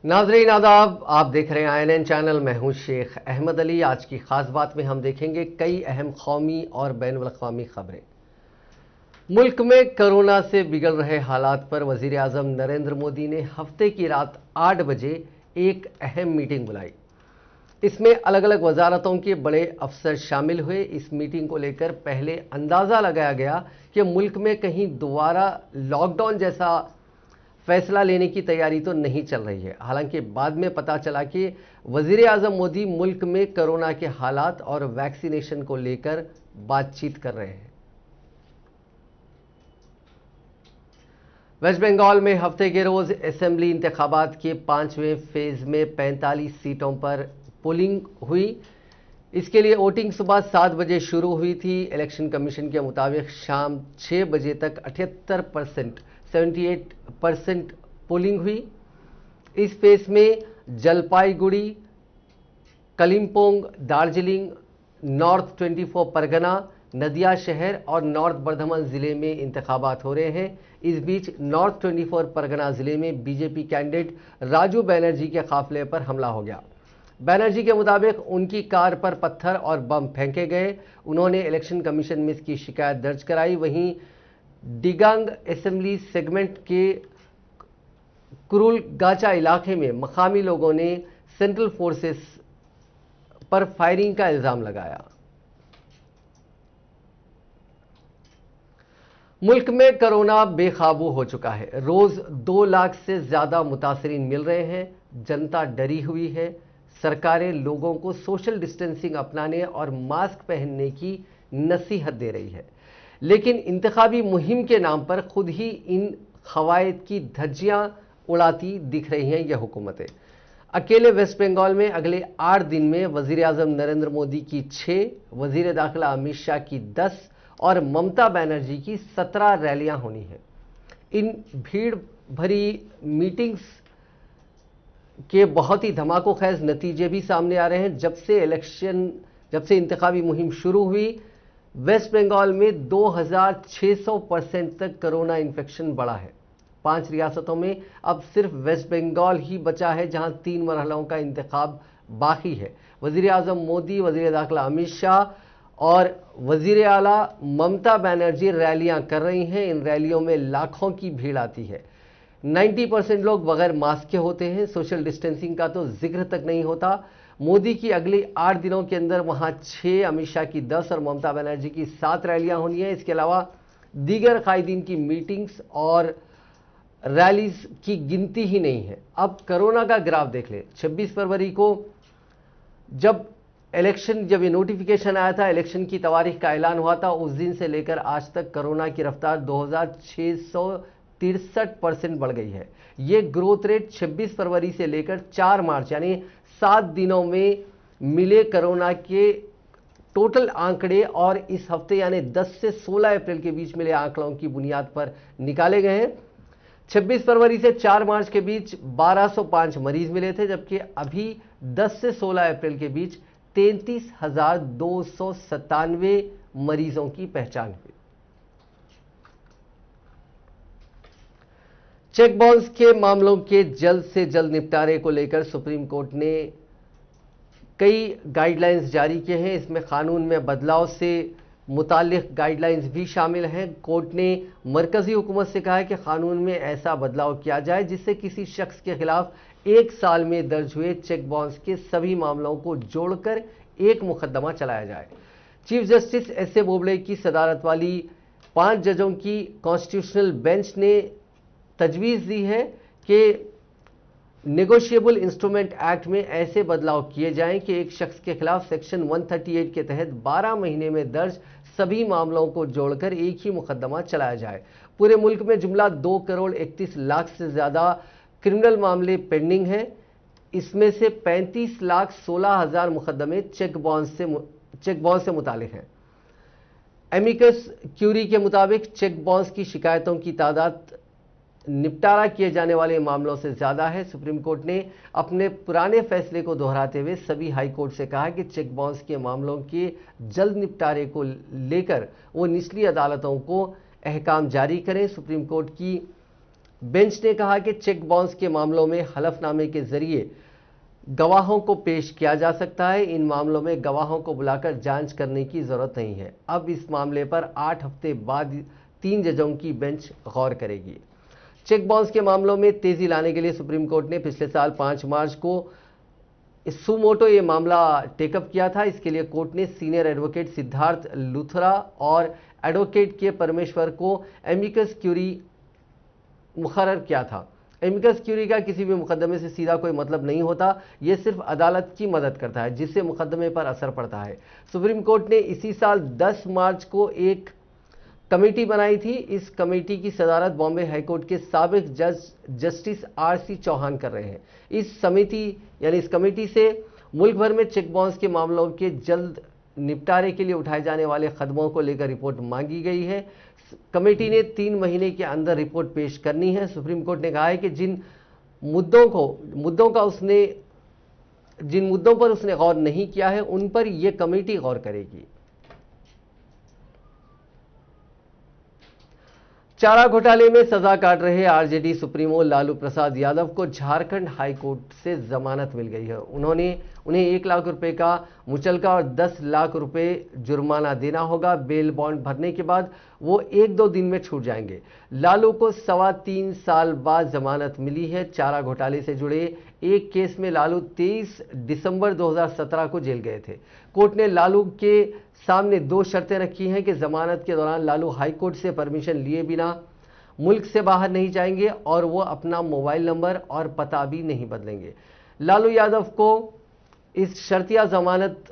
नाजरीन आदाब, आप देख रहे हैं INN चैनल। मैं हूं शेख अहमद अली। आज की खास बात में हम देखेंगे कई अहम कौमी और बैनुल अक़वामी खबरें। मुल्क में कोरोना से बिगड़ रहे हालात पर वजीर आज़म नरेंद्र मोदी ने हफ्ते की रात 8 बजे एक अहम मीटिंग बुलाई। इसमें अलग अलग वजारतों के बड़े अफसर शामिल हुए। इस मीटिंग को लेकर पहले अंदाज़ा लगाया गया कि मुल्क में कहीं दोबारा लॉकडाउन जैसा फैसला लेने की तैयारी तो नहीं चल रही है। हालांकि बाद में पता चला कि वजीर आज़म मोदी मुल्क में कोरोना के हालात और वैक्सीनेशन को लेकर बातचीत कर रहे हैं। वेस्ट बंगाल में हफ्ते के रोज असेंबली इंतखाबात के 5वें फेज में 45 सीटों पर पोलिंग हुई। इसके लिए वोटिंग सुबह 7 बजे शुरू हुई थी। इलेक्शन कमीशन के मुताबिक शाम 6 बजे तक 78% पोलिंग हुई। इस फेज में जलपाईगुड़ी, कलिम्पोंग, दार्जिलिंग, नॉर्थ 24 परगना, नदिया शहर और नॉर्थ बर्धमान जिले में इंतखाबात हो रहे हैं। इस बीच नॉर्थ 24 परगना जिले में बीजेपी कैंडिडेट राजू बनर्जी के काफिले पर हमला हो गया। बनर्जी के मुताबिक उनकी कार पर पत्थर और बम फेंके गए। उन्होंने इलेक्शन कमीशन में इसकी शिकायत दर्ज कराई। वहीं डिगांग असेंबली सेगमेंट के कुरुल गाचा इलाके में मकामी लोगों ने सेंट्रल फोर्सेस पर फायरिंग का इल्जाम लगाया। मुल्क में कोरोना बेकाबू हो चुका है। रोज 2 लाख से ज्यादा मुतासरीन मिल रहे हैं। जनता डरी हुई है। सरकारें लोगों को सोशल डिस्टेंसिंग अपनाने और मास्क पहनने की नसीहत दे रही है, लेकिन इंतखाबी मुहिम के नाम पर खुद ही इन खवायद की धज्जियां उड़ाती दिख रही हैं यह हुकूमतें। अकेले वेस्ट बंगाल में अगले 8 दिन में वजीर आज़म नरेंद्र मोदी की 6, वजीर दाखिला अमित शाह की 10 और ममता बनर्जी की 17 रैलियां होनी हैं। इन भीड़ भरी मीटिंग्स के बहुत ही धमाको खैज नतीजे भी सामने आ रहे हैं। जब से इंतखाबी मुहिम शुरू हुई, वेस्ट बंगाल में 2600% तक कोरोना इन्फेक्शन बढ़ा है। 5 रियासतों में अब सिर्फ वेस्ट बंगाल ही बचा है जहां 3 मरहलों का इंतखाब बाकी है। वजीर आज़म मोदी, वजीर दाखिला अमित शाह और वजीर आला ममता बनर्जी रैलियां कर रही हैं। इन रैलियों में लाखों की भीड़ आती है। 90% लोग बगैर मास्क के होते हैं। सोशल डिस्टेंसिंग का तो जिक्र तक नहीं होता। मोदी की अगली 8 दिनों के अंदर वहां 6, अमित शाह की 10 और ममता बनर्जी की 7 रैलियां होनी है। इसके अलावा दीगर कायदीन की मीटिंग्स और रैलीज की गिनती ही नहीं है। अब कोरोना का ग्राफ देख ले। 26 फरवरी को जब ये नोटिफिकेशन आया था, इलेक्शन की तारीख का ऐलान हुआ था, उस दिन से लेकर आज तक कोरोना की रफ्तार 2663% बढ़ गई है। ये ग्रोथ रेट 26 फरवरी से लेकर 4 मार्च यानी 7 दिनों में मिले कोरोना के टोटल आंकड़े और इस हफ्ते यानी 10 से 16 अप्रैल के बीच मिले आंकड़ों की बुनियाद पर निकाले गए हैं। 26 फरवरी से 4 मार्च के बीच 1205 मरीज मिले थे, जबकि अभी 10 से 16 अप्रैल के बीच 33,297 मरीजों की पहचान हुई। चेक बाउंस के मामलों के जल्द से जल्द निपटारे को लेकर सुप्रीम कोर्ट ने कई गाइडलाइंस जारी किए हैं। इसमें कानून में बदलाव से मुतालिक गाइडलाइंस भी शामिल हैं। कोर्ट ने मरकजी हुकूमत से कहा है कि कानून में ऐसा बदलाव किया जाए जिससे किसी शख्स के खिलाफ 1 साल में दर्ज हुए चेक बाउंस के सभी मामलों को जोड़कर एक मुकदमा चलाया जाए। Chief justice S A Bobde की सदारत वाली 5 जजों की कॉन्स्टिट्यूशनल बेंच ने तजवीज़ दी है कि नेगोशिएबल इंस्ट्रूमेंट एक्ट में ऐसे बदलाव किए जाएं कि एक शख्स के खिलाफ सेक्शन 138 के तहत 12 महीने में दर्ज सभी मामलों को जोड़कर एक ही मुकदमा चलाया जाए। पूरे मुल्क में जुमला 2,31,00,000 से ज्यादा क्रिमिनल मामले पेंडिंग हैं। इसमें से 35,16,000 मुकदमे चेक बाउंस से मुतालिक हैं। एमिकस क्यूरी के मुताबिक चेक बाउंस की शिकायतों की तादाद निपटारा किए जाने वाले मामलों से ज्यादा है। सुप्रीम कोर्ट ने अपने पुराने फैसले को दोहराते हुए सभी हाई कोर्ट से कहा कि चेक बाउंस के मामलों के जल्द निपटारे को लेकर वो निचली अदालतों को अहकाम जारी करें। सुप्रीम कोर्ट की बेंच ने कहा कि चेक बाउंस के मामलों में हलफनामे के जरिए गवाहों को पेश किया जा सकता है। इन मामलों में गवाहों को बुलाकर जांच करने की जरूरत नहीं है। अब इस मामले पर 8 हफ्ते बाद 3 जजों की बेंच गौर करेगी। चेक बाउंस के मामलों में तेजी लाने के लिए सुप्रीम कोर्ट ने पिछले साल 5 मार्च को सुमोटो ये मामला टेकअप किया था। इसके लिए कोर्ट ने सीनियर एडवोकेट सिद्धार्थ लुथरा और एडवोकेट के परमेश्वर को एमिकस क्यूरी मुकर्रर किया था। एमिकस क्यूरी का किसी भी मुकदमे से सीधा कोई मतलब नहीं होता, यह सिर्फ अदालत की मदद करता है जिससे मुकदमे पर असर पड़ता है। सुप्रीम कोर्ट ने इसी साल 10 मार्च को एक कमेटी बनाई थी। इस कमेटी की सदारत बॉम्बे हाईकोर्ट के साबिक जज जस्टिस आर.सी. चौहान कर रहे हैं। इस कमेटी से मुल्क भर में चेक बाउंस के मामलों के जल्द निपटारे के लिए उठाए जाने वाले कदमों को लेकर रिपोर्ट मांगी गई है। कमेटी ने 3 महीने के अंदर रिपोर्ट पेश करनी है। सुप्रीम कोर्ट ने कहा है कि जिन मुद्दों पर उसने गौर नहीं किया है उन पर यह कमेटी गौर करेगी। चारा घोटाले में सजा काट रहे आरजेडी सुप्रीमो लालू प्रसाद यादव को झारखंड हाईकोर्ट से जमानत मिल गई है। उन्हें 1 लाख रुपए का मुचलका और 10 लाख रुपए जुर्माना देना होगा। बेल बॉन्ड भरने के बाद वो 1-2 दिन में छूट जाएंगे। लालू को 3.25 साल बाद जमानत मिली है। चारा घोटाले से जुड़े एक केस में लालू 23 दिसंबर 2017 को जेल गए थे। कोर्ट ने लालू के सामने 2 शर्तें रखी हैं कि जमानत के दौरान लालू हाईकोर्ट से परमिशन लिए बिना मुल्क से बाहर नहीं जाएंगे और वो अपना मोबाइल नंबर और पता भी नहीं बदलेंगे। लालू यादव को इस शर्तिया जमानत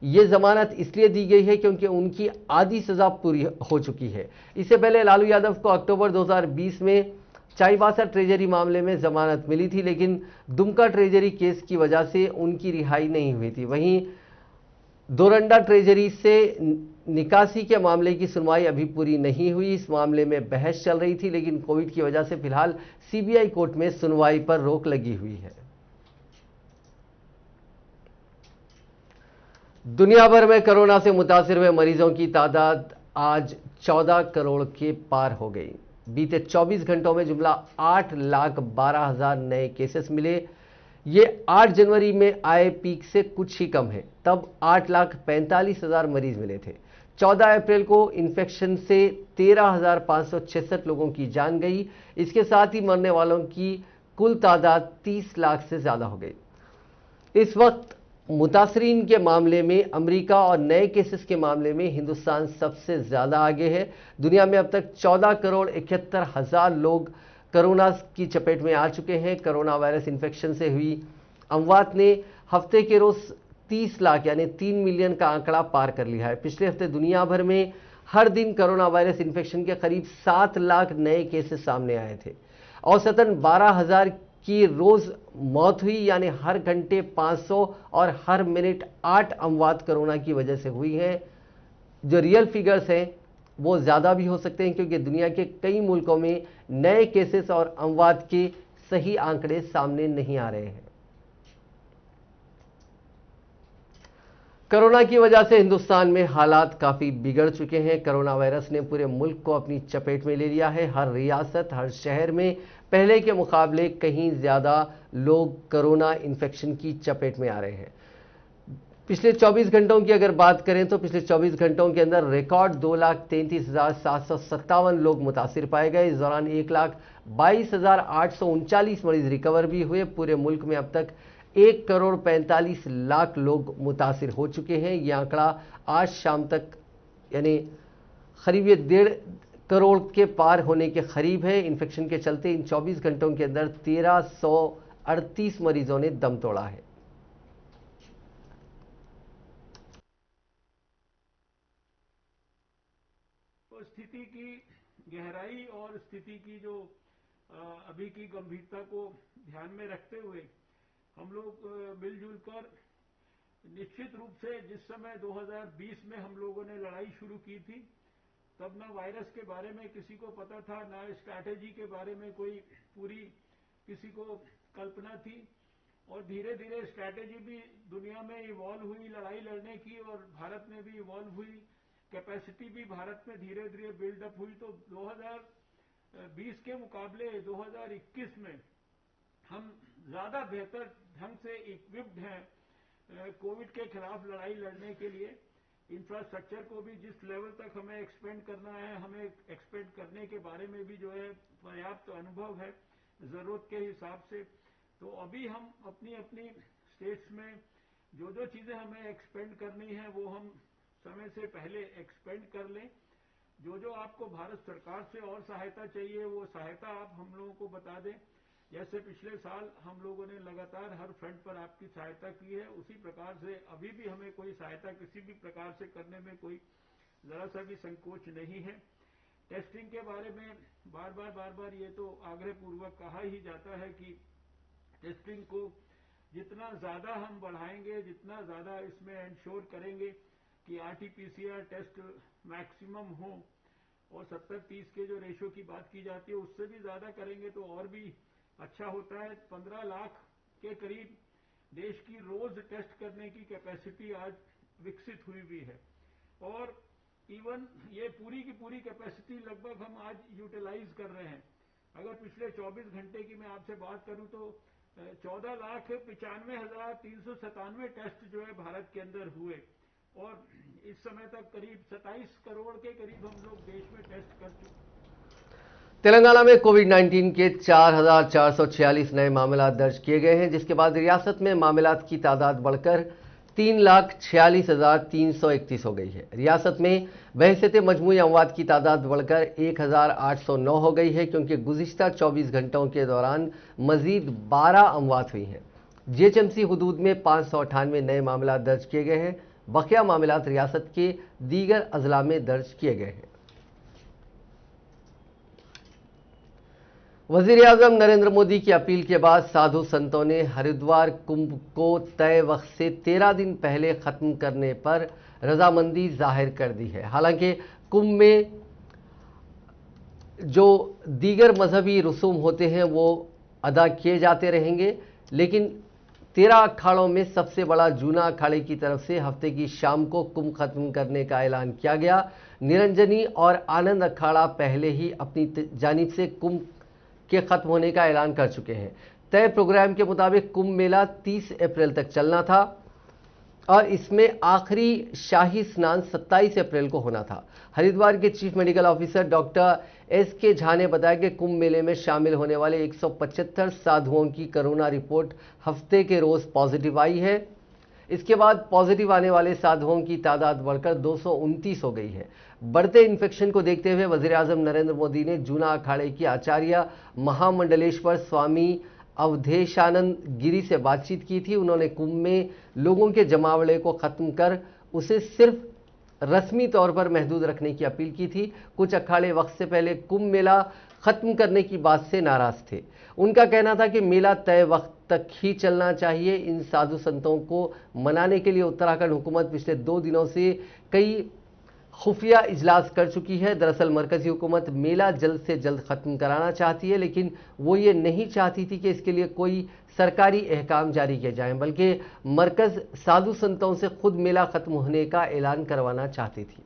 ये जमानत इसलिए दी गई है क्योंकि उनकी आधी सजा पूरी हो चुकी है। इससे पहले लालू यादव को अक्टूबर 2020 में चाईबासा ट्रेजरी मामले में जमानत मिली थी, लेकिन दुमका ट्रेजरी केस की वजह से उनकी रिहाई नहीं हुई थी। वहीं दोरंडा ट्रेजरी से निकासी के मामले की सुनवाई अभी पूरी नहीं हुई। इस मामले में बहस चल रही थी, लेकिन कोविड की वजह से फिलहाल सीबीआई कोर्ट में सुनवाई पर रोक लगी हुई है। दुनिया भर में कोरोना से मुतासिर हुए मरीजों की तादाद आज 14 करोड़ के पार हो गई। बीते 24 घंटों में जुमला 8,12,000 नए केसेस मिले। ये 8 जनवरी में आए पीक से कुछ ही कम है, तब 8,45,000 मरीज मिले थे। 14 अप्रैल को इन्फेक्शन से 13,566 लोगों की जान गई। इसके साथ ही मरने वालों की कुल तादाद 30 लाख से ज्यादा हो गई। इस वक्त मुतासरीन के मामले में अमेरिका और नए केसेस के मामले में हिंदुस्तान सबसे ज्यादा आगे है। दुनिया में अब तक 14 करोड़ 71 हजार लोग कोरोना की चपेट में आ चुके हैं। कोरोना वायरस इन्फेक्शन से हुई अमवात ने हफ्ते के रोज 30 लाख यानी 3 मिलियन का आंकड़ा पार कर लिया है। पिछले हफ्ते दुनिया भर में हर दिन कोरोना वायरस इन्फेक्शन के करीब 7 लाख नए केसेस सामने आए थे। औसतन 12,000 की रोज मौत हुई, यानी हर घंटे 500 और हर मिनट 8 अमवात कोरोना की वजह से हुई हैं। जो रियल फिगर्स हैं वो ज्यादा भी हो सकते हैं, क्योंकि दुनिया के कई मुल्कों में नए केसेस और अमवात के सही आंकड़े सामने नहीं आ रहे हैं। कोरोना की वजह से हिंदुस्तान में हालात काफी बिगड़ चुके हैं। कोरोना वायरस ने पूरे मुल्क को अपनी चपेट में ले लिया है। हर रियासत, हर शहर में पहले के मुकाबले कहीं ज्यादा लोग कोरोना इन्फेक्शन की चपेट में आ रहे हैं। पिछले 24 घंटों की अगर बात करें तो पिछले 24 घंटों के अंदर रिकॉर्ड 2,33,757 लोग मुतासिर पाए गए। इस दौरान 1,22,839 मरीज रिकवर भी हुए। पूरे मुल्क में अब तक 1,45,00,000 लोग मुतासिर हो चुके हैं। यह आंकड़ा आज शाम तक यानी करीब 1.5 करोड़ के पार होने के करीब है। इन्फेक्शन के चलते इन 24 घंटों के अंदर 1,338 मरीजों ने दम तोड़ा है। तो स्थिति की गहराई और स्थिति की जो अभी की गंभीरता को ध्यान में रखते हुए हम लोग मिलजुल कर निश्चित रूप से जिस समय 2020 में हम लोगों ने लड़ाई शुरू की थी, तब ना वायरस के बारे में किसी को पता था, ना स्ट्रैटेजी के बारे में कोई पूरी किसी को कल्पना थी। और धीरे धीरे स्ट्रैटेजी भी दुनिया में इवॉल्व हुई लड़ाई लड़ने की, और भारत में भी इवॉल्व हुई। कैपेसिटी भी भारत में धीरे धीरे बिल्डअप हुई, तो 2020 के मुकाबले 2021 में हम ज्यादा बेहतर ढंग से इक्विप्ड हैं कोविड के खिलाफ लड़ाई लड़ने के लिए। इंफ्रास्ट्रक्चर को भी जिस लेवल तक हमें एक्सपेंड करना है, हमें एक्सपेंड करने के बारे में भी जो है पर्याप्त अनुभव है जरूरत के हिसाब से। तो अभी हम अपनी अपनी स्टेट्स में जो जो चीजें हमें एक्सपेंड करनी है वो हम समय से पहले एक्सपेंड कर लें। जो जो आपको भारत सरकार से और सहायता चाहिए वो सहायता आप हम लोगों को बता दें। जैसे पिछले साल हम लोगों ने लगातार हर फ्रंट पर आपकी सहायता की है, उसी प्रकार से अभी भी हमें कोई सहायता किसी भी प्रकार से करने में कोई जरा सा भी संकोच नहीं है। टेस्टिंग के बारे में बार बार ये तो आग्रह पूर्वक कहा ही जाता है कि टेस्टिंग को जितना ज्यादा हम बढ़ाएंगे, जितना ज्यादा इसमें इंश्योर करेंगे कि आरटीपीसीआर टेस्ट मैक्सिमम हो, और 70-30 के जो रेशो की बात की जाती है उससे भी ज्यादा करेंगे तो और भी अच्छा होता है। 15 लाख के करीब देश की रोज टेस्ट करने की कैपेसिटी आज विकसित हुई भी है, और इवन ये पूरी की पूरी कैपेसिटी लगभग हम आज यूटिलाइज कर रहे हैं। अगर पिछले 24 घंटे की मैं आपसे बात करूं तो 14,95,397 टेस्ट जो है भारत के अंदर हुए, और इस समय तक करीब 27 करोड़ के करीब हम लोग देश में टेस्ट कर चुके। तेलंगाना में कोविड-19 के 4,446 नए मामला दर्ज किए गए हैं, जिसके बाद रियासत में मामलात की तादाद बढ़कर 3,46,331 हो गई है। रियासत में बहशत मजमूई अमवात की तादाद बढ़कर 1,809 हो गई है, क्योंकि गुज़िश्ता 24 घंटों के दौरान मजीद 12 अमवात हुई हैं। जीएचएमसी हुदूद में 598 नए मामला दर्ज किए गए हैं। बकिया मामलात रियासत के दीगर अजला में दर्ज किए गए हैं। वज़ीर-ए-आज़म नरेंद्र मोदी की अपील के बाद साधु संतों ने हरिद्वार कुंभ को तय वक्त से 13 दिन पहले खत्म करने पर रजामंदी जाहिर कर दी है। हालांकि कुंभ में जो दीगर मजहबी रसूम होते हैं वो अदा किए जाते रहेंगे, लेकिन 13 अखाड़ों में सबसे बड़ा जूना अखाड़े की तरफ से हफ्ते की शाम को कुंभ खत्म करने का ऐलान किया गया। निरंजनी और आनंद अखाड़ा पहले ही अपनी जानिब से कुंभ के खत्म होने का ऐलान कर चुके हैं। तय प्रोग्राम के मुताबिक कुंभ मेला 30 अप्रैल तक चलना था और इसमें आखिरी शाही स्नान 27 अप्रैल को होना था। हरिद्वार के chief medical officer doctor S K. Jha ने बताया कि कुंभ मेले में शामिल होने वाले 175 साधुओं की कोरोना रिपोर्ट हफ्ते के रोज पॉजिटिव आई है। इसके बाद पॉजिटिव आने वाले साधुओं की तादाद बढ़कर 229 हो गई है। बढ़ते इन्फेक्शन को देखते हुए वज़ीर-ए-आज़म नरेंद्र मोदी ने जूना अखाड़े की आचार्य महामंडलेश्वर स्वामी अवधेशानंद गिरी से बातचीत की थी। उन्होंने कुंभ में लोगों के जमावड़े को खत्म कर उसे सिर्फ रस्मी तौर पर महदूद रखने की अपील की थी। कुछ अखाड़े वक्त से पहले कुंभ मेला खत्म करने की बात से नाराज थे। उनका कहना था कि मेला तय वक्त तक ही चलना चाहिए। इन साधु संतों को मनाने के लिए उत्तराखंड हुकूमत पिछले 2 दिनों से कई खुफिया इजलास कर चुकी है। दरअसल मरकजी हुकूमत मेला जल्द से जल्द खत्म कराना चाहती है, लेकिन वो ये नहीं चाहती थी कि इसके लिए कोई सरकारी अहकाम जारी किए जाएं, बल्कि मरकज साधु संतों से खुद मेला खत्म होने का ऐलान करवाना चाहती थी।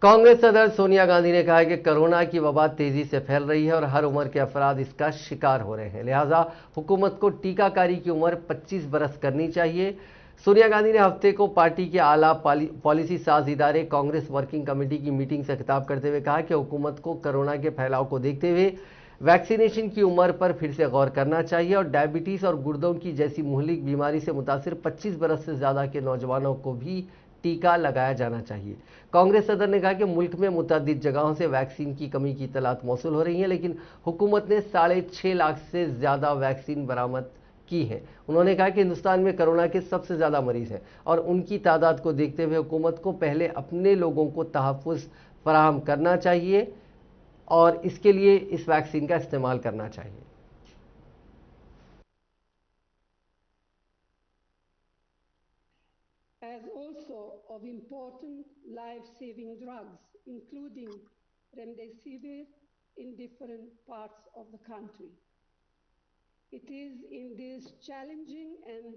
कांग्रेस सदर सोनिया गांधी ने कहा है कि कोरोना की वबा तेजी से फैल रही है और हर उम्र के अफराद इसका शिकार हो रहे हैं, लिहाजा हुकूमत को टीकाकारी की उम्र 25 बरस करनी चाहिए। सोनिया गांधी ने हफ्ते को पार्टी के आला पॉलिसी साज इदारे कांग्रेस वर्किंग कमेटी की मीटिंग से खिताब करते हुए कहा कि हुकूमत को कोरोना के फैलाव को देखते हुए वैक्सीनेशन की उम्र पर फिर से गौर करना चाहिए और डायबिटीज और गुर्दों की जैसी मुहलिक बीमारी से मुतासिर 25 बरस से ज्यादा के नौजवानों को भी टीका लगाया जाना चाहिए। कांग्रेस सदर ने कहा कि मुल्क में मुतअद्दिद जगहों से वैक्सीन की कमी की इत्तलात मौसूल हो रही है, लेकिन हुकूमत ने 6.5 लाख से ज्यादा वैक्सीन बरामद की है। उन्होंने कहा कि हिंदुस्तान में कोरोना के सबसे ज्यादा मरीज हैं और उनकी तादाद को देखते हुए हुकूमत को पहले अपने लोगों को तहफ़्फ़ुज़ फराहम करना चाहिए और इसके लिए इस वैक्सीन का इस्तेमाल करना चाहिए। As also of important life-saving drugs, including remdesivir in different parts of the country. It is in this challenging and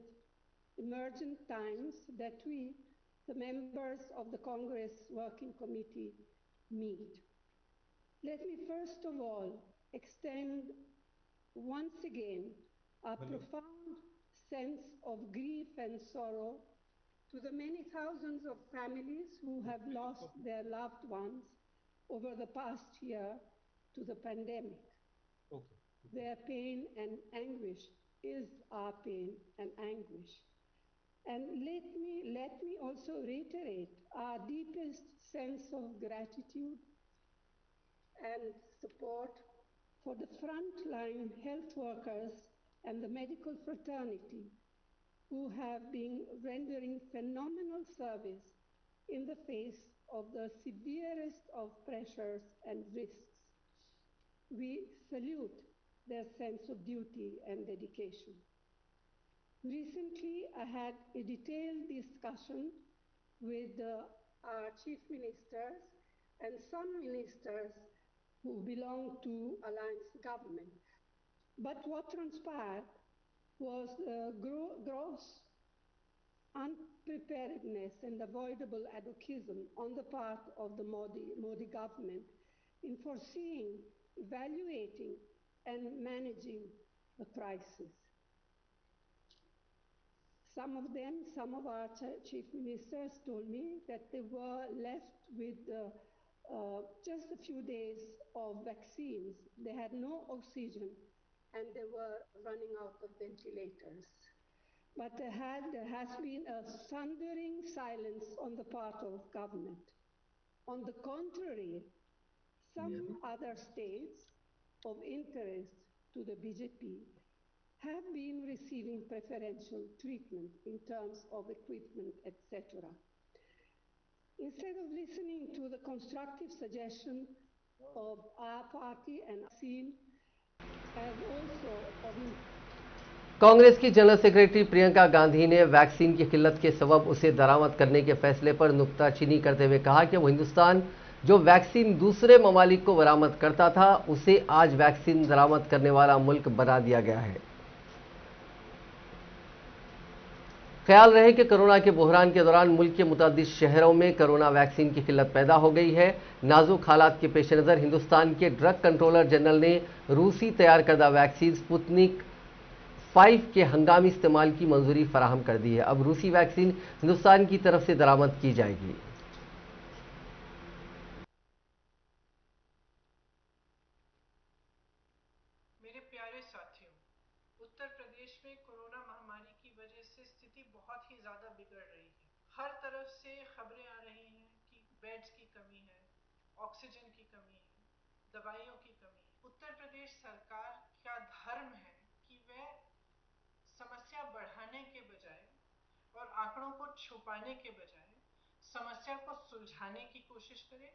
emergent times that we, the members of the Congress Working Committee, meet. Let me first of all extend once again a profound sense of grief and sorrow to the many thousands of families who have lost their loved ones over the past year to the pandemic. Their pain and anguish is our pain and anguish. And let me also reiterate our deepest sense of gratitude and support for the frontline health workers and the medical fraternity who have been rendering phenomenal service in the face of the severest of pressures and risks. We salute their sense of duty and dedication. Recently, I had a detailed discussion with our chief ministers and some ministers who belong to alliance government. But what transpired was gross unpreparedness and avoidable advocism on the part of the Modi government in foreseeing, evaluating, and managing the crisis. Some of our chief ministers told me that they were left with just a few days of vaccines. They had no oxygen and they were running out of ventilators. But there has been a thundering silence on the part of government. On the contrary, some other states of interest to the BJP have been receiving preferential treatment in terms of equipment, etc. Instead of listening to the constructive suggestion of our party and seen as also of Congress की general secretary Priyanka Gandhi ने vaccine की किल्लत के सबब उसे दरामद करने के फैसले पर नुक्ताचीनी करते हुए कहा कि वो हिंदुस्तान जो वैक्सीन दूसरे ममालिक को बरामद करता था उसे आज वैक्सीन दरामद करने वाला मुल्क बना दिया गया है। ख्याल रहे कि कोरोना के बहरान के दौरान मुल्क के मुतअद्दिद शहरों में कोरोना वैक्सीन की किल्लत पैदा हो गई है। नाजुक हालात के पेश नज़र हिंदुस्तान के ड्रग कंट्रोलर जनरल ने रूसी तैयार करदा वैक्सीन स्पुतनिक 5 के हंगामी इस्तेमाल की मंजूरी फराहम कर दी है। अब रूसी वैक्सीन हिंदुस्तान की तरफ से दरामद की जाएगी। मेरे प्यारे साथियों, उत्तर प्रदेश में कोरोना महामारी की वजह से स्थिति बहुत ही ज्यादा बिगड़ रही है। हर तरफ से खबरें आ रही हैं कि बेड्स की कमी है, ऑक्सीजन की कमी है, दवाइयों की कमी है। उत्तर प्रदेश सरकार का धर्म है कि वह समस्या बढ़ाने के बजाय और आंकड़ों को छुपाने के बजाय समस्या को सुलझाने की कोशिश करे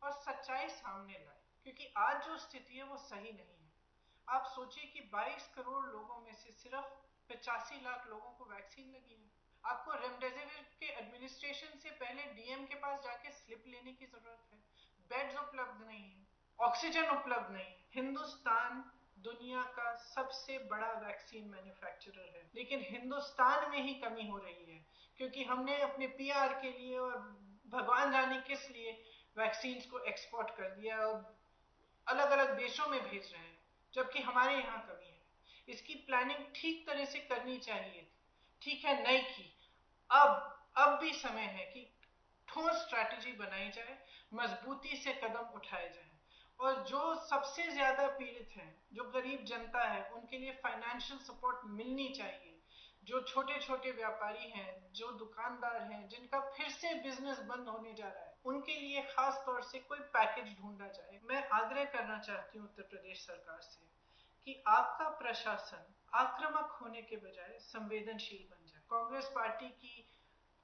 और सच्चाई सामने लाए, क्योंकि आज जो स्थिति है वो सही नहीं है। आप सोचिए कि 22 करोड़ लोगों में से सिर्फ 85 लाख लोगों को वैक्सीन लगी है। आपको रेमडेसिविर के एडमिनिस्ट्रेशन से पहले डीएम के पास जाके स्लिप लेने की जरूरत है। बेड्स उपलब्ध नहीं है, ऑक्सीजन उपलब्ध नहीं है। हिंदुस्तान दुनिया का सबसे बड़ा वैक्सीन मैन्युफैक्चरर है, लेकिन हिंदुस्तान में ही कमी हो रही है क्योंकि हमने अपने पीआर के लिए और भगवान जाने किस लिए वैक्सीन को एक्सपोर्ट कर दिया और अलग अलग देशों में भेज रहे हैं, जबकि हमारे यहाँ कमी है। इसकी प्लानिंग ठीक तरह से करनी चाहिए थी, ठीक है नहीं की। अब भी समय है कि ठोस स्ट्रैटेजी बनाई जाए, मजबूती से कदम उठाए जाए और जो सबसे ज्यादा पीड़ित हैं, जो गरीब जनता है, उनके लिए फाइनेंशियल सपोर्ट मिलनी चाहिए। जो छोटे छोटे व्यापारी हैं, जो दुकानदार हैं, जिनका फिर से बिजनेस बंद होने जा रहा है, उनके लिए खास तौर से कोई पैकेज ढूंढा जाए। मैं आग्रह करना चाहती हूँ उत्तर प्रदेश सरकार से कि आपका प्रशासन आक्रामक होने के बजाय संवेदनशील बन जाए। कांग्रेस पार्टी की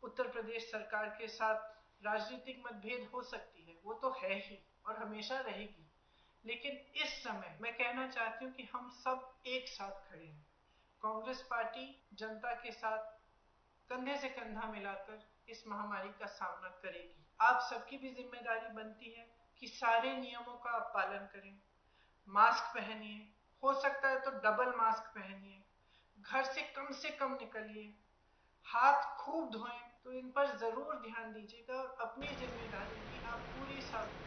उत्तर प्रदेश सरकार के साथ राजनीतिक मतभेद हो सकती है, वो तो है ही और हमेशा रहेगी, लेकिन इस समय मैं कहना चाहती हूँ कि हम सब एक साथ खड़े हैं। कांग्रेस पार्टी जनता के साथ कंधे से कंधा मिलाकर इस महामारी का सामना करेगी। आप सबकी भी जिम्मेदारी बनती है कि सारे नियमों का आप पालन करें, मास्क पहनिए, हो सकता है तो डबल मास्क पहनिए, घर से कम निकलिए, हाथ खूब धोएं, तो इन पर जरूर ध्यान दीजिएगा और अपनी जिम्मेदारी की आप पूरी सावधानी।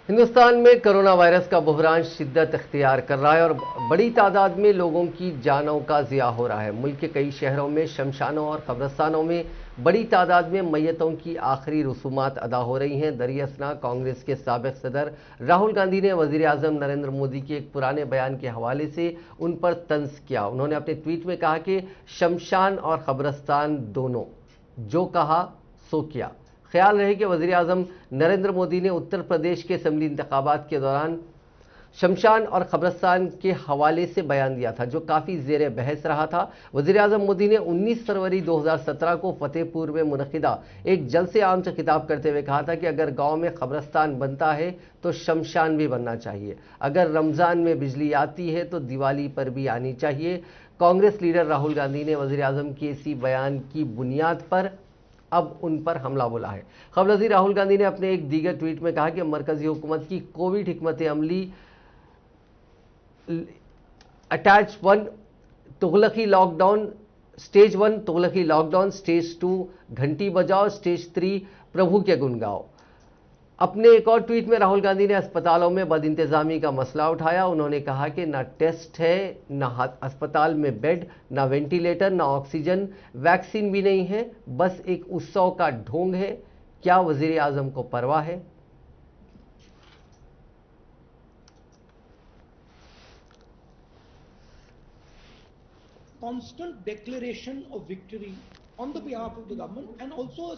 हिंदुस्तान में कोरोना वायरस का बहरान शिद्दत इख्तियार कर रहा है और बड़ी तादाद में लोगों की जानों का ज़िया हो रहा है। मुल्क के कई शहरों में शमशानों और कब्रिस्तानों में बड़ी तादाद में मैयतों की आखिरी रसूमात अदा हो रही हैं। दरियासना कांग्रेस के साबिक सदर राहुल गांधी ने वज़ीर आज़म नरेंद्र मोदी के एक पुराने बयान के हवाले से उन पर तंज किया। उन्होंने अपने ट्वीट में कहा कि शमशान और कब्रिस्तान दोनों जो कहा सो किया। ख्याल रहे कि वज़ीर आज़म नरेंद्र मोदी ने उत्तर प्रदेश के असेंबली इंतखाबात के दौरान शमशान और कब्रिस्तान के हवाले से बयान दिया था, जो काफ़ी ज़ेर बहस रहा था। वज़ीर आज़म मोदी ने 19 फरवरी 2017 को फतेहपुर में मुनक़िदा एक जलसे आम से खिताब करते हुए कहा था कि अगर गांव में कब्रिस्तान बनता है तो शमशान भी बनना चाहिए। अगर रमज़ान में बिजली आती है तो दिवाली पर भी आनी चाहिए। कांग्रेस लीडर राहुल गांधी ने वज़ीर आज़म के इसी बयान की बुनियाद पर अब उन पर हमला बोला है। खबरजी राहुल गांधी ने अपने एक दीगर ट्वीट में कहा कि मरकजी हुकूमत की कोविड हिकमत अमली अटैच 1 तुगलकी लॉकडाउन, स्टेज 1 तुगलकी लॉकडाउन, स्टेज 2 घंटी बजाओ, स्टेज 3 प्रभु के गुण गाओ। अपने एक और ट्वीट में राहुल गांधी ने अस्पतालों में बदइंतजामी का मसला उठाया। उन्होंने कहा कि ना टेस्ट है, ना अस्पताल में बेड, ना वेंटिलेटर, ना ऑक्सीजन, वैक्सीन भी नहीं है, बस एक उत्सव का ढोंग है। क्या वजीर आजम को परवाह है? Constant declaration of victory on the behalf of the government and also a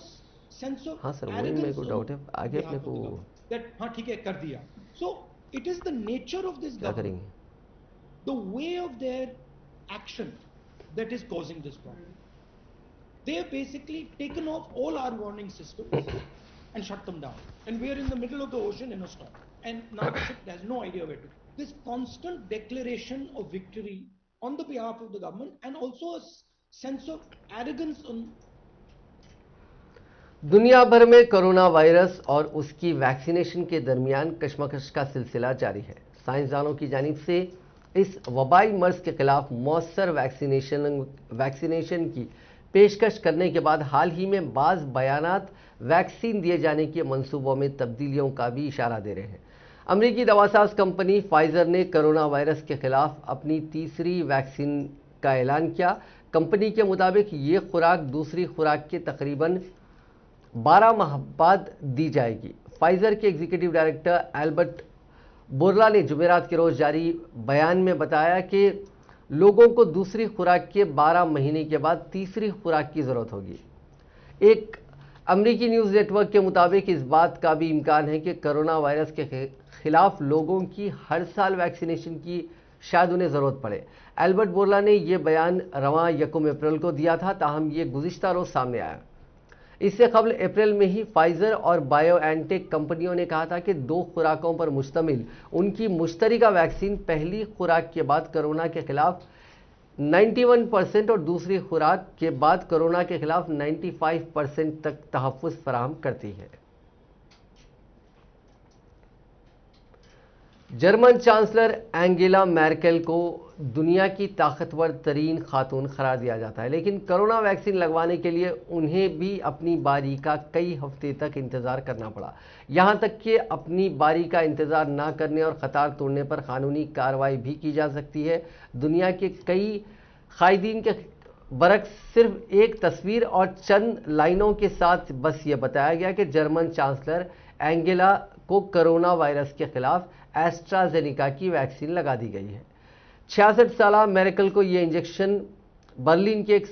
sense of हाँ सर, वही arrogance मेरे को डाउट है, on आगे behalf अपने of को the government. that हाँ ठीक है कर दिया. So it is the nature of this क्या government, करेंगे? the way of their action that is causing this problem. They have basically taken off all our warning systems and shut them down, and we are in the middle of the ocean in a storm, and now the ship has no idea where to go. This constant declaration of victory on the behalf of the government and also a sense of arrogance on दुनिया भर में corona virus और उसकी vaccination के दरमियान कशमकश का सिलसिला जारी है। साइंसदानों की जानिब से इस वबाई मर्ज के खिलाफ मौसर वैक्सीनेशन की पेशकश करने के बाद हाल ही में बाज़ बयानात वैक्सीन दिए जाने के मंसूबों में तब्दीलियों का भी इशारा दे रहे हैं। अमरीकी दवासाज कंपनी फाइजर ने कोरोना वायरस के खिलाफ अपनी तीसरी वैक्सीन का ऐलान किया। कंपनी के मुताबिक ये खुराक दूसरी खुराक के तकरीबन 12 माह बाद दी जाएगी। फाइजर के एग्जीक्यूटिव डायरेक्टर एल्बर्ट बोरला ने जुमेरात के रोज जारी बयान में बताया कि लोगों को दूसरी खुराक के 12 महीने के बाद तीसरी खुराक की जरूरत होगी। एक अमरीकी न्यूज़ नेटवर्क के मुताबिक इस बात का भी इम्कान है कि कोरोना वायरस के खिलाफ लोगों की हर साल वैक्सीनेशन की शायद उन्हें ज़रूरत पड़े। एल्बर्ट बोरला ने यह बयान रवां 1 अप्रैल को दिया था, ताहम ये गुज़िश्ता रोज़ सामने आया। इससे कबल अप्रैल में ही फाइजर और बायोएनटेक कंपनियों ने कहा था कि 2 खुराकों पर मुश्तमिल उनकी मुश्तरका वैक्सीन पहली खुराक के बाद कोरोना के खिलाफ 91% और दूसरी खुराक के बाद कोरोना के खिलाफ 95% तक तहफ़्फ़ुज़ फराहम करती है। जर्मन चांसलर एंगेला मैर्केल को दुनिया की ताकतवर तरीन खातून करार दिया जाता है, लेकिन कोरोना वैक्सीन लगवाने के लिए उन्हें भी अपनी बारी का कई हफ्ते तक इंतज़ार करना पड़ा। यहाँ तक कि अपनी बारी का इंतज़ार ना करने और क़तार तोड़ने पर कानूनी कार्रवाई भी की जा सकती है। दुनिया के कई कायदीन के बरक्स सिर्फ एक तस्वीर और चंद लाइनों के साथ बस ये बताया गया कि जर्मन चांसलर एंगेला को कोरोना वायरस के खिलाफ एस्ट्राजेनिका की वैक्सीन लगा दी गई है। 66 साला मैर्केल को यह इंजेक्शन बर्लिन के एक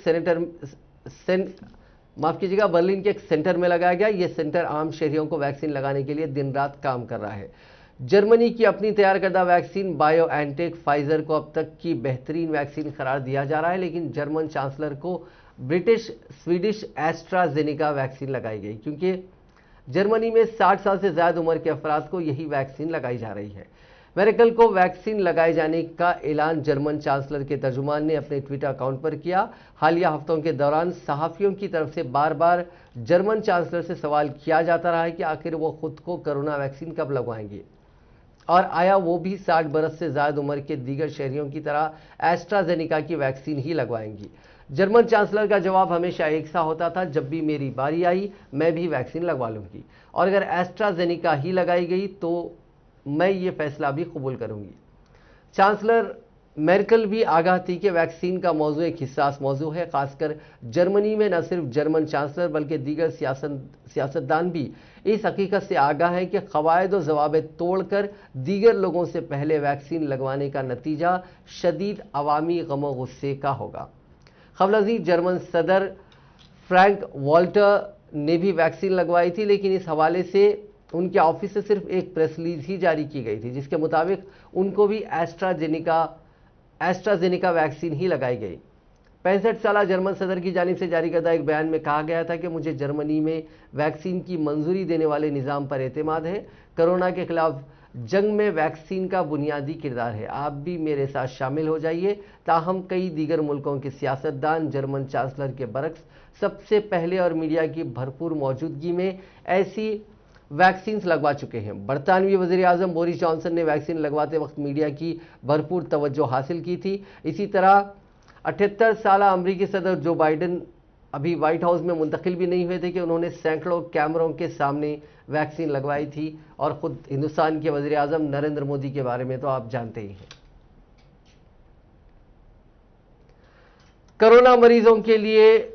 बर्लिन के एक सेंटर में लगाया गया। यह सेंटर आम शहरियों को वैक्सीन लगाने के लिए दिन रात काम कर रहा है। जर्मनी की अपनी तैयार करदा वैक्सीन बायोएनटेक फाइजर को अब तक की बेहतरीन वैक्सीन करार दिया जा रहा है, लेकिन जर्मन चांसलर को ब्रिटिश स्वीडिश एस्ट्राजेनिका वैक्सीन लगाई गई, क्योंकि जर्मनी में 60 साल से ज़्यादा उम्र के अफराद को यही वैक्सीन लगाई जा रही है। मैर्केल को वैक्सीन लगाए जाने का ऐलान जर्मन चांसलर के तर्जुमान ने अपने ट्विटर अकाउंट पर किया। हालिया हफ्तों के दौरान सहाफ़ियों की तरफ से बार बार जर्मन चांसलर से सवाल किया जाता रहा है कि आखिर वो खुद को कोरोना वैक्सीन कब लगवाएंगे और आया वो भी 60 बरस से ज़्यादा उम्र के दीगर शहरियों की तरह एस्ट्राजेनिका की वैक्सीन ही लगवाएंगी। जर्मन चांसलर का जवाब हमेशा एक सा होता था, जब भी मेरी बारी आई मैं भी वैक्सीन लगवा लूंगी और अगर एस्ट्राजेनिका ही लगाई गई तो मैं ये फैसला भी कबूल करूंगी। चांसलर मेर्केल भी आगाह थी कि वैक्सीन का मौजू एक हिस्सास मौजू है। खासकर जर्मनी में न सिर्फ जर्मन चांसलर बल्कि दीगर सियासतदान भी इस हकीकत से आगाह है कि कवायद और ज़वाबित तोड़कर दीगर लोगों से पहले वैक्सीन लगवाने का नतीजा शदीद अवामी गम गुस्से का होगा। खबरअज़ीज़ जर्मन सदर फ्रैंक वॉल्टर ने भी वैक्सीन लगवाई थी, लेकिन इस हवाले से उनके ऑफिस से सिर्फ एक प्रेस रिलीज ही जारी की गई थी, जिसके मुताबिक उनको भी एस्ट्राजेनिका वैक्सीन ही लगाई गई। 65 साल जर्मन सदर की जानिब से जारी करदा एक बयान में कहा गया था कि मुझे जर्मनी में वैक्सीन की मंजूरी देने वाले निज़ाम पर एतमाद है। कोरोना के खिलाफ जंग में वैक्सीन का बुनियादी किरदार है। आप भी मेरे साथ शामिल हो जाइए। ताहम कई दीगर मुल्कों के सियासतदान जर्मन चांसलर के बरक्स सबसे पहले और मीडिया की भरपूर मौजूदगी में ऐसी वैक्सीन लगवा चुके हैं। बरतानवी वज़ीर आज़म बोरिस जॉनसन ने वैक्सीन लगवाते वक्त मीडिया की भरपूर तवज्जो हासिल की थी। इसी तरह 78 साल अमरीकी सदर जो बाइडन अभी व्हाइट हाउस में मुंतकिल भी नहीं हुए थे कि उन्होंने सैकड़ों कैमरों के सामने वैक्सीन लगवाई थी और ख़ुद हिंदुस्तान के वज़ीर आज़म नरेंद्र मोदी के बारे में तो आप जानते ही हैं। कोरोना मरीजों के लिए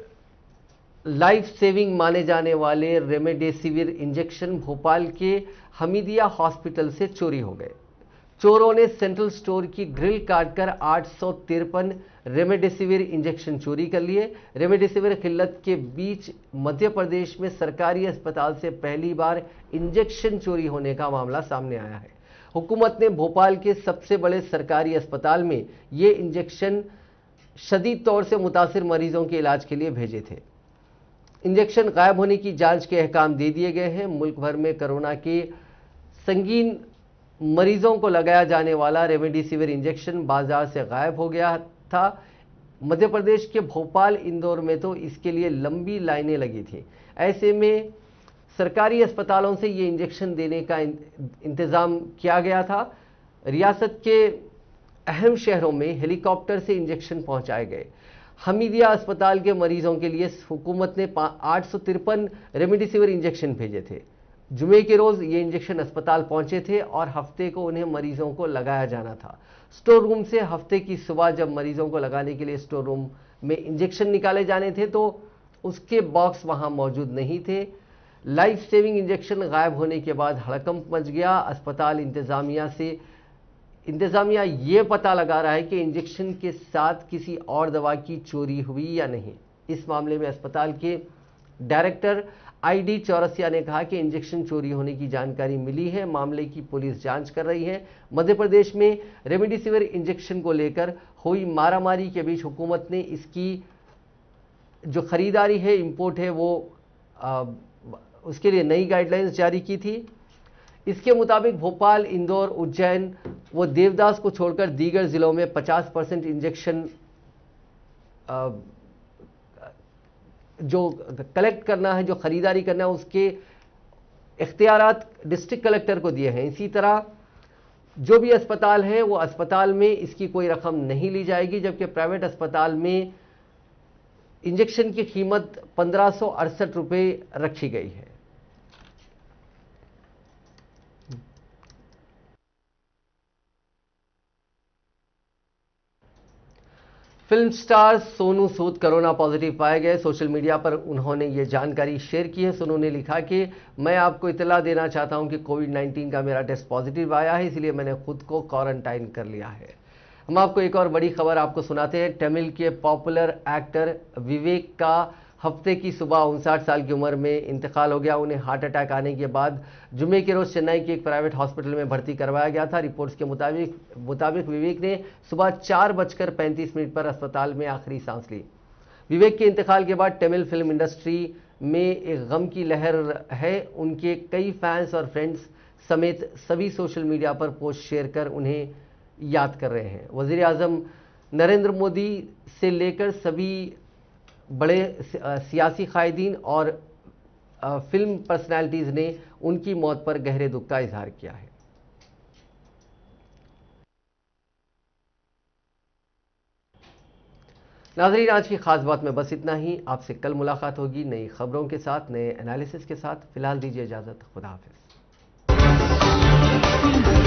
लाइफ सेविंग माने जाने वाले रेमडेसिविर इंजेक्शन भोपाल के हमीदिया हॉस्पिटल से चोरी हो गए। चोरों ने सेंट्रल स्टोर की ग्रिल काटकर 853 रेमडेसिविर इंजेक्शन चोरी कर लिए। रेमडेसिविर किल्लत के बीच मध्य प्रदेश में सरकारी अस्पताल से पहली बार इंजेक्शन चोरी होने का मामला सामने आया है। हुकूमत ने भोपाल के सबसे बड़े सरकारी अस्पताल में ये इंजेक्शन शदीद तौर से मुतासिर मरीजों के इलाज के लिए भेजे थे। इंजेक्शन गायब होने की जांच के अहकाम दे दिए गए हैं। मुल्क भर में कोरोना के संगीन मरीजों को लगाया जाने वाला रेमडेसिविर इंजेक्शन बाजार से गायब हो गया था। मध्य प्रदेश के भोपाल, इंदौर में तो इसके लिए लंबी लाइनें लगी थी। ऐसे में सरकारी अस्पतालों से ये इंजेक्शन देने का इंतज़ाम किया गया था। रियासत के अहम शहरों में हेलीकॉप्टर से इंजेक्शन पहुंचाए गए। हमीदिया अस्पताल के मरीजों के लिए हुकूमत ने 853 रेमडेसिविर इंजेक्शन भेजे थे। जुमे के रोज़ ये इंजेक्शन अस्पताल पहुंचे थे और हफ्ते को उन्हें मरीजों को लगाया जाना था। स्टोर रूम से हफ्ते की सुबह जब मरीजों को लगाने के लिए स्टोर रूम में इंजेक्शन निकाले जाने थे तो उसके बॉक्स वहां मौजूद नहीं थे। लाइफ सेविंग इंजेक्शन गायब होने के बाद हड़कंप मच गया। अस्पताल इंतज़ामिया ये पता लगा रहा है कि इंजेक्शन के साथ किसी और दवा की चोरी हुई या नहीं। इस मामले में अस्पताल के डायरेक्टर ID चौरसिया ने कहा कि इंजेक्शन चोरी होने की जानकारी मिली है, मामले की पुलिस जांच कर रही है। मध्य प्रदेश में रेमडेसिविर इंजेक्शन को लेकर हुई मारामारी के बीच हुकूमत ने इसकी जो खरीदारी है, इंपोर्ट है, वो उसके लिए नई गाइडलाइंस जारी की थी। इसके मुताबिक भोपाल, इंदौर, उज्जैन व देवदास को छोड़कर दीगर जिलों में 50% इंजेक्शन जो कलेक्ट करना है, जो खरीदारी करना है, उसके इख्तियारात डिस्ट्रिक्ट कलेक्टर को दिए हैं। इसी तरह जो भी अस्पताल है वो अस्पताल में इसकी कोई रकम नहीं ली जाएगी, जबकि प्राइवेट अस्पताल में इंजेक्शन की कीमत 1568 रुपये रखी गई है। Film star Sonu Sood corona positive पाए गए। सोशल मीडिया पर उन्होंने ये जानकारी शेयर की है। सोनू ने लिखा कि मैं आपको इतला देना चाहता हूं कि कोविड-19 का मेरा टेस्ट पॉजिटिव आया है, इसलिए मैंने खुद को क्वारंटाइन कर लिया है। हम आपको एक और बड़ी खबर आपको सुनाते हैं। तमिल के पॉपुलर एक्टर विवेक का हफ्ते की सुबह 59 साल की उम्र में इंतकाल हो गया। उन्हें हार्ट अटैक आने के बाद जुमे के रोज़ चेन्नई के एक प्राइवेट हॉस्पिटल में भर्ती करवाया गया था। रिपोर्ट्स के मुताबिक विवेक ने सुबह 4:35 पर अस्पताल में आखिरी सांस ली। विवेक के इंतकाल के बाद तमिल फिल्म इंडस्ट्री में एक गम की लहर है। उनके कई फैंस और फ्रेंड्स समेत सभी सोशल मीडिया पर पोस्ट शेयर कर उन्हें याद कर रहे हैं। वज़ीर आज़म नरेंद्र मोदी से लेकर सभी बड़े सियासी कायदीन और फिल्म पर्सनैलिटीज़ ने उनकी मौत पर गहरे दुख का इजहार किया है। नाज़रीन, आज की खास बात में बस इतना ही। आपसे कल मुलाकात होगी नई खबरों के साथ, नए एनालिसिस के साथ। फिलहाल दीजिए इजाज़त। खुदा हाफिज़।